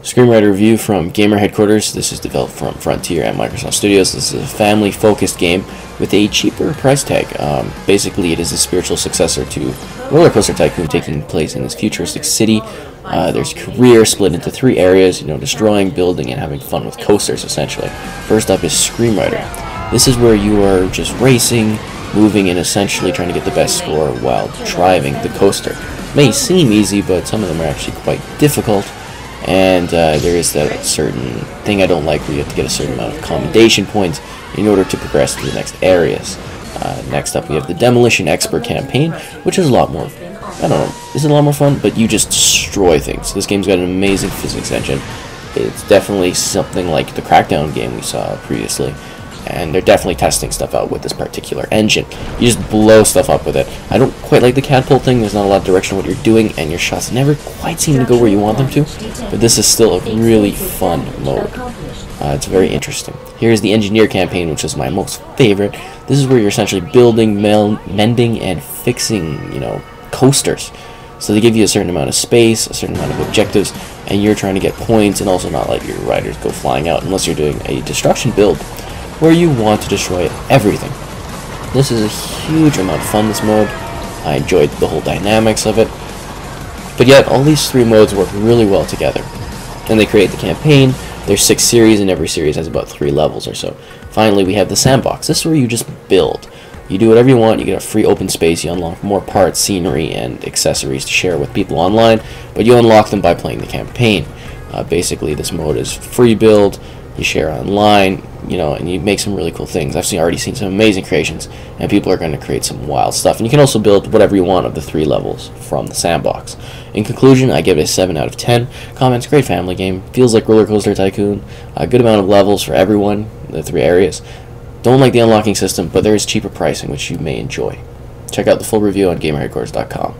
Screamride review from Gamerheadquarters. This is developed from Frontier and Microsoft Studios. This is a family-focused game with a cheaper price tag. Basically, it is a spiritual successor to Roller Coaster Tycoon, taking place in this futuristic city. There's career split into 3 areas, destroying, building, and having fun with coasters, essentially. First up is Screamrider. This is where you are just racing, moving, and essentially trying to get the best score while driving the coaster. It may seem easy, but some of them are actually quite difficult. And there is that certain thing I don't like where you have to get a certain amount of commendation points in order to progress to the next areas. Next up we have the Demolition Expert campaign, which is a lot more, is it a lot more fun? But you just destroy things. This game's got an amazing physics engine. It's definitely something like the Crackdown game we saw previously. And they're definitely testing stuff out with this particular engine. You just blow stuff up with it. I don't quite like the catapult thing. There's not a lot of direction on what you're doing, and your shots never quite seem to go where you want them to. But this is still a really fun mode. It's very interesting. Here's the Engineer campaign, which is my most favorite. This is where you're essentially building, mending, and fixing, coasters. So they give you a certain amount of space, a certain amount of objectives, and you're trying to get points and also not let your riders go flying out unless you're doing a destruction build, where you want to destroy everything. This is a huge amount of fun, this mode. I enjoyed the whole dynamics of it. But yet, all these 3 modes work really well together. And they create the campaign. There's 6 series, and every series has about 3 levels or so. Finally, we have the sandbox. This is where you just build. You do whatever you want, you get a free open space, you unlock more parts, scenery, and accessories to share with people online, but you unlock them by playing the campaign. Basically, this mode is free build, you share online, and you make some really cool things. I've already seen some amazing creations, and people are going to create some wild stuff. And you can also build whatever you want of the 3 levels from the sandbox. In conclusion, I give it a 7 out of 10. Comments: great family game. Feels like Roller Coaster Tycoon. A good amount of levels for everyone, the 3 areas. Don't like the unlocking system, but there is cheaper pricing, which you may enjoy. Check out the full review on Gamerheadquarters.com.